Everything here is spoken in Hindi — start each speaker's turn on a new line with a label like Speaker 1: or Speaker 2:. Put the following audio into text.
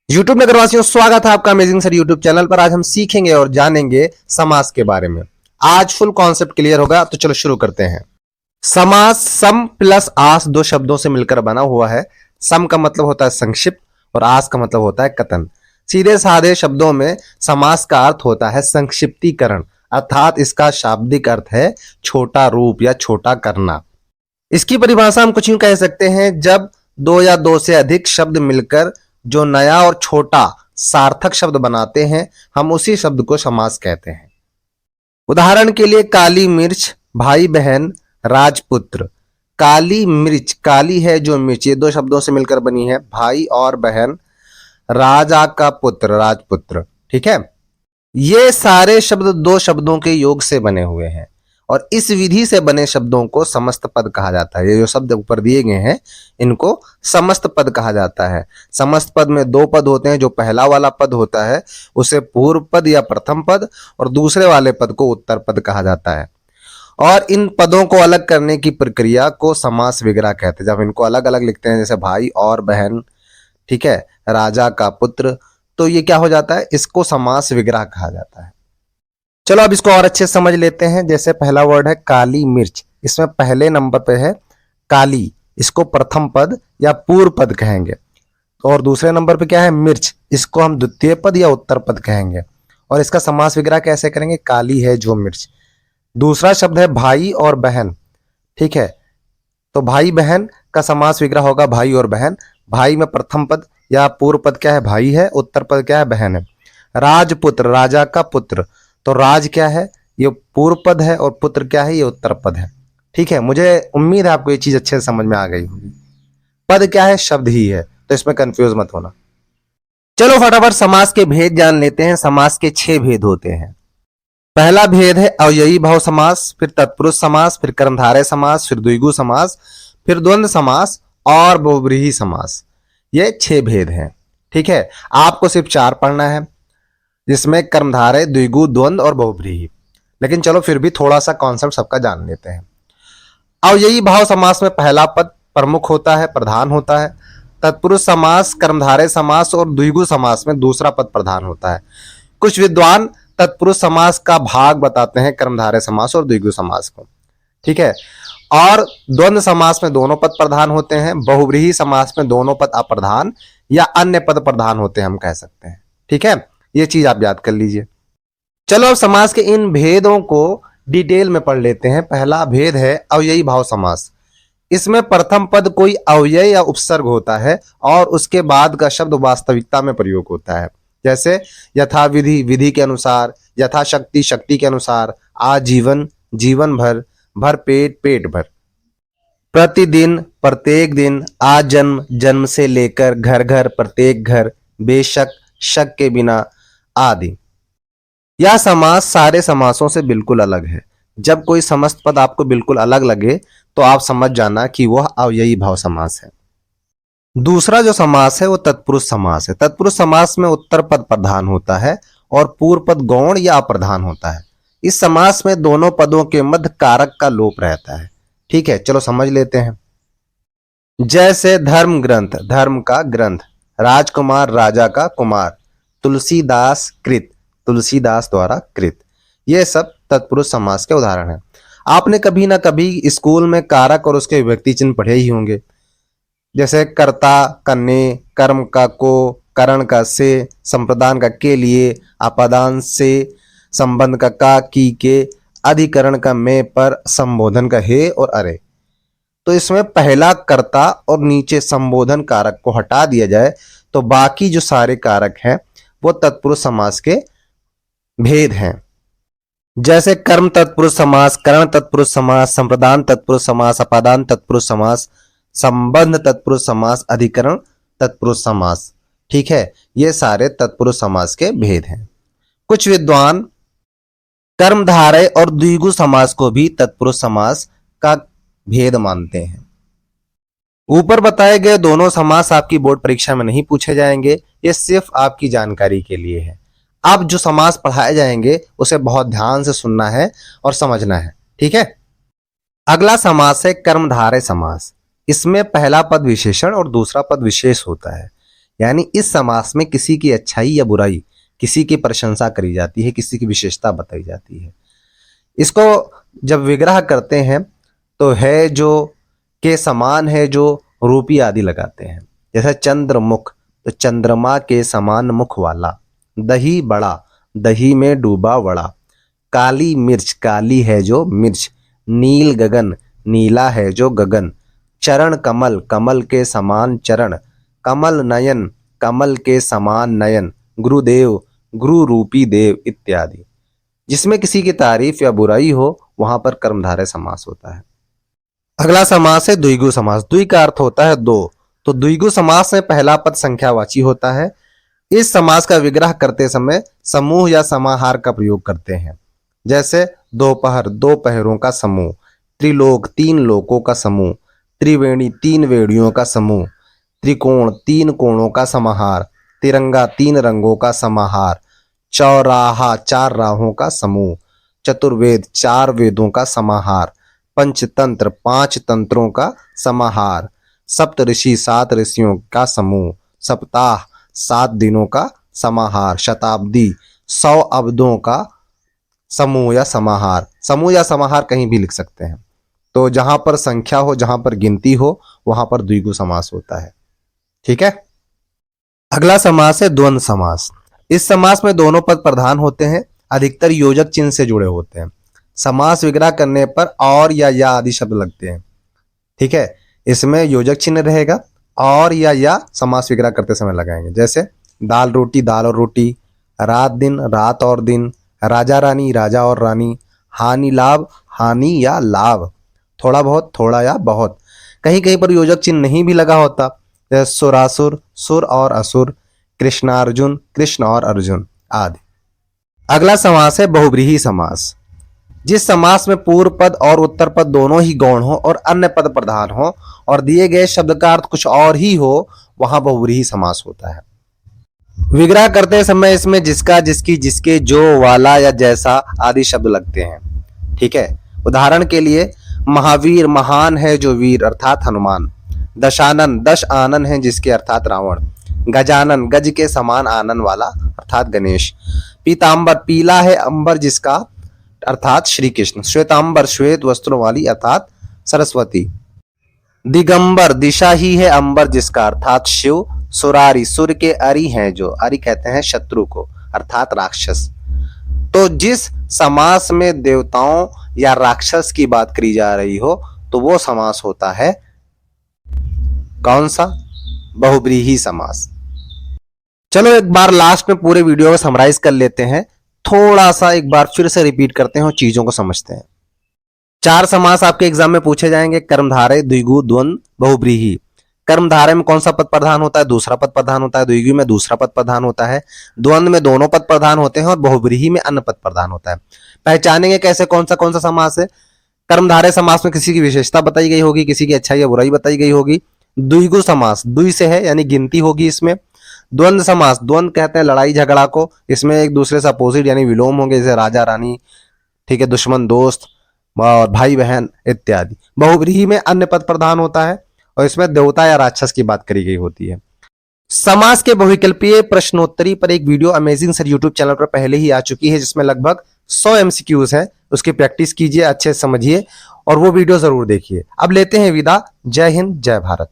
Speaker 1: यूट्यूब नगरवासियों, स्वागत है आपका अमेजिंग सर यूट्यूब चैनल पर। आज हम सीखेंगे और जानेंगे समास के बारे में। आज फुल कॉन्सेप्ट क्लियर होगा, तो चलो शुरू करते हैं। समास सम प्लस आस दो शब्दों से मिलकर बना हुआ है। सम का मतलब होता है संक्षिप्त और आस का मतलब होता है कथन। सीधे साधे शब्दों में समास का अर्थ होता है संक्षिप्तीकरण, अर्थात इसका शाब्दिक अर्थ है छोटा रूप या छोटा करना। इसकी परिभाषा हम कुछ यूं कह सकते हैं, जब दो या दो से अधिक शब्द मिलकर जो नया और छोटा सार्थक शब्द बनाते हैं, हम उसी शब्द को समास कहते हैं। उदाहरण के लिए काली मिर्च, भाई बहन, राजपुत्र। काली मिर्च, काली है जो मिर्च, ये दो शब्दों से मिलकर बनी है। भाई और बहन, राजा का पुत्र, राजपुत्र। ठीक है, ये सारे शब्द दो शब्दों के योग से बने हुए हैं और इस विधि से बने शब्दों को समस्त पद कहा जाता है। ये जो शब्द ऊपर दिए गए हैं, इनको समस्त पद कहा जाता है। समस्त पद में दो पद होते हैं। जो पहला वाला पद होता है उसे पूर्व पद या प्रथम पद, और दूसरे वाले पद को उत्तर पद कहा जाता है। और इन पदों को अलग करने की प्रक्रिया को समास विग्रह कहते हैं। जब इनको अलग अलग लिखते हैं, जैसे भाई और बहन, ठीक है, राजा का पुत्र, तो ये क्या हो जाता है, इसको समास विग्रह कहा जाता है। चलो अब इसको और अच्छे से समझ लेते हैं। जैसे पहला वर्ड है काली मिर्च, इसमें पहले नंबर पे है काली, इसको प्रथम पद या पूर्व पद कहेंगे। और दूसरे नंबर पे क्या है, मिर्च, इसको हम द्वितीय पद या उत्तर पद कहेंगे। और इसका समास विग्रह कैसे करेंगे, काली है जो मिर्च। दूसरा शब्द है भाई और बहन, ठीक है, तो भाई बहन का समास विग्रह होगा भाई और बहन। भाई में प्रथम पद या पूर्व पद क्या है, भाई है, उत्तर पद क्या है, बहन है। राजपुत्र, राजा का पुत्र, तो राज क्या है, ये पूर्व पद है, और पुत्र क्या है, ये उत्तर पद है। ठीक है, मुझे उम्मीद है आपको ये चीज अच्छे से समझ में आ गई होगी। पद क्या है, शब्द ही है, तो इसमें कंफ्यूज मत होना। चलो फटाफट समास के भेद जान लेते हैं। समास के 6 भेद होते हैं। पहला भेद है अव्ययी भाव समास, फिर तत्पुरुष समास, फिर कर्मधारय समास, फिर द्विगु समास, फिर द्वंद्व समास और बहुव्रीहि समास। ये 6 भेद हैं। ठीक है, आपको सिर्फ 4 पढ़ना है, जिसमें कर्मधारय, द्विगु, द्वंद्व और बहुव्रीहि। लेकिन चलो फिर भी थोड़ा सा कॉन्सेप्ट सबका जान लेते हैं। अव्ययी भाव समास में पहला पद प्रमुख होता है, प्रधान होता है। तत्पुरुष समास, कर्मधारय समास और द्विगु समास में दूसरा पद प्रधान होता है। कुछ विद्वान तत्पुरुष समास का भाग बताते हैं कर्मधारय समास और द्विगु समास को। ठीक है, और द्वंद्व समास में दोनों पद प्रधान होते हैं। बहुव्रीहि समास में दोनों पद अप्रधान या अन्य पद प्रधान होते हैं, हम कह सकते हैं। ठीक है, ये चीज आप याद कर लीजिए। चलो अब समास के इन भेदों को डिटेल में पढ़ लेते हैं। पहला भेद है अव्ययी भाव समास। इसमें प्रथम पद कोई अव्यय या उपसर्ग होता है और उसके बाद का शब्द वास्तविकता में प्रयोग होता है। जैसे यथाविधि, विधि के अनुसार, यथाशक्ति, शक्ति के अनुसार, आजीवन, जीवन भर, भर पेट, पेट भर, प्रतिदिन, प्रत्येक दिन, आजन्म, जन्म से लेकर, घर घर, प्रत्येक घर, बेशक, शक के बिना आदि। यह समास सारे समासों से बिल्कुल अलग है। जब कोई समस्त पद आपको बिल्कुल अलग लगे तो आप समझ जाना कि वह अव्ययी भाव समास है। दूसरा जो समास है वो तत्पुरुष समास है। तत्पुरुष समास में उत्तर पद प्रधान होता है और पूर्व पद गौण या अप्रधान होता है। इस समास में दोनों पदों के मध्य कारक का लोप रहता है। ठीक है, चलो समझ लेते हैं। जैसे धर्म ग्रंथ, धर्म का ग्रंथ, राजकुमार, राजा का कुमार, तुलसीदास कृत, तुलसीदास द्वारा कृत। ये सब तत्पुरुष समास के उदाहरण हैं। आपने कभी ना कभी स्कूल में कारक और उसके विभक्ति चिन्ह पढ़े ही होंगे। जैसे कर्ता का ने, कर्म का को, करण का से, संप्रदान का के लिए, अपादान से, संबंध का की के, अधिकरण का में पर, संबोधन का हे और अरे। तो इसमें पहला कर्ता और नीचे संबोधन कारक को हटा दिया जाए तो बाकी जो सारे कारक हैं वो तत्पुरुष समास के भेद हैं। जैसे कर्म तत्पुरुष समास, करण तत्पुरुष समास, संप्रदान तत्पुरुष समास, अपादान तत्पुरुष समास, संबंध तत्पुरुष समास, अधिकरण तत्पुरुष समास। ठीक है, ये सारे तत्पुरुष समास के भेद हैं। कुछ विद्वान कर्मधारय और द्विगु समास को भी तत्पुरुष समास का भेद मानते हैं। ऊपर बताए गए दोनों समास आपकी बोर्ड परीक्षा में नहीं पूछे जाएंगे, ये सिर्फ आपकी जानकारी के लिए है। अब जो समास पढ़ाए जाएंगे उसे बहुत ध्यान से सुनना है और समझना है। ठीक है, अगला समास है कर्मधारय समास। इसमें पहला पद विशेषण और दूसरा पद विशेष होता है। यानी इस समास में किसी की अच्छाई या बुराई, किसी की प्रशंसा करी जाती है, किसी की विशेषता बताई जाती है। इसको जब विग्रह करते हैं तो है जो, के समान है जो, रूपी आदि लगाते हैं। जैसे चंद्रमुख तो चंद्रमा के समान मुख वाला। दही बड़ा, दही में डूबा वड़ा। काली मिर्च, काली है जो मिर्च। नील गगन, नीला है जो गगन। चरण कमल, कमल के समान चरण। कमल नयन, कमल के समान नयन। गुरुदेव, गुरु रूपी देव इत्यादि। जिसमें किसी की तारीफ या बुराई हो वहां पर कर्मधारय समास होता है। अगला समास है द्विगु समास। द्वि का अर्थ होता है दो, तो द्विगु समास में पहला पद संख्यावाची होता है। इस समास का विग्रह करते समय समूह या समाहार का प्रयोग करते हैं। जैसे दोपहर, दो पहरों का समूह। त्रिलोक, तीन लोकों का समूह। त्रिवेणी, तीन वेणियों का समूह। त्रिकोण, तीन कोणों का समाहार। तिरंगा, तीन रंगों का समाहार। चौराहा, चार राहों का समूह। चतुर्वेद, चार वेदों का समाहार। पंचतंत्र, पांच तंत्रों का समाहार। सप्त ऋषि, सात ऋषियों का समूह। सप्ताह, सात दिनों का समाहार। शताब्दी, 100 अब्दों का समूह या समाहार। समूह या समाहार कहीं भी लिख सकते हैं। तो जहां पर संख्या हो, जहां पर गिनती हो, वहां पर द्विगु समास होता है। ठीक है। अगला समास है द्वंद्व समास। इस समास में दोनों पद प्रधान होते हैं, अधिकतर योजक चिन्ह से जुड़े होते हैं। समास विग्रह करने पर और या आदि शब्द लगते हैं। ठीक है, इसमें योजक चिन्ह रहेगा, और या समास विग्रह करते समय लगाएंगे। जैसे दाल रोटी, दाल और रोटी। रात दिन, रात और दिन। राजा रानी, राजा और रानी। हानि लाभ, हानि या लाभ। थोड़ा बहुत, थोड़ा या बहुत। कहीं कहीं पर योजक चिन्ह नहीं भी लगा होता, जैसे सुरासुर, सुर और असुर। कृष्णार्जुन, कृष्ण और अर्जुन आदि। अगला समास है बहुव्रीहि समास। जिस समास में पूर्व पद और उत्तर पद दोनों ही गौण हो और अन्य पद प्रधान हो और दिए गए शब्द का अर्थ कुछ और ही हो, वहां बहुव्रीहि समास होता है। विग्रह करते समय इसमें जिसका, जिसकी, जिसके, जो, वाला या जैसा आदि शब्द लगते हैं। ठीक है। उदाहरण के लिए महावीर, महान है जो वीर अर्थात हनुमान। दशानन, दश आनन है जिसके अर्थात रावण। गजानन, गज के समान आनन वाला अर्थात गणेश। पीतांबर, पीला है अंबर जिसका अर्थात श्री कृष्ण। श्वेतांबर, श्वेत वस्त्रों वाली अर्थात सरस्वती। दिगंबर, दिशा ही है अंबर जिसका अर्थात शिव। सुरारी, सुर के अरि हैं जो, अरि कहते हैं शत्रु को अर्थात राक्षस। तो जिस समास में देवताओं या राक्षस की बात करी जा रही हो तो वो समास होता है कौन सा? बहुव्रीहि समास। चलो एक बार लास्ट में पूरे वीडियो को समराइज कर लेते हैं, थोड़ा सा एक बार फिर से रिपीट करते हैं और चीजों को समझते हैं। 4 समास आपके एग्जाम में पूछे जाएंगे, कर्मधारय, द्विगु, द्वंद्व, बहुव्रीहि। कर्मधारय में कौन सा पद प्रधान होता है? दूसरा पद प्रधान होता है। द्विगु में दूसरा पद प्रधान होता है। द्वंद्व में दोनों पद प्रधान होते हैं और बहुव्रीहि में अन्य पद प्रधान होता है। पहचानेंगे कैसे कौन सा समास है? कर्मधारय समास में किसी की विशेषता बताई गई होगी, किसी की अच्छाई या बुराई बताई गई होगी। द्विगु समास, द्वि से है यानी गिनती होगी इसमें। द्वंद्व समास, द्वंद्व कहते हैं लड़ाई झगड़ा को, इसमें एक दूसरे से अपोजिट यानी विलोम होंगे, जैसे राजा रानी, ठीक है, दुश्मन दोस्त और भाई बहन इत्यादि। बहुव्रीहि में अन्य पद प्रधान होता है और इसमें देवता या राक्षस की बात करी गई होती है। समास के बहुविकल्पीय प्रश्नोत्तरी पर एक video amazing sir YouTube channel पर पहले ही आ चुकी है, जिसमें लगभग 100 MCQs है। उसकी प्रैक्टिस कीजिए, अच्छे से समझिए और वो वीडियो जरूर देखिए। अब लेते हैं विदा। जय हिंद, जय भारत।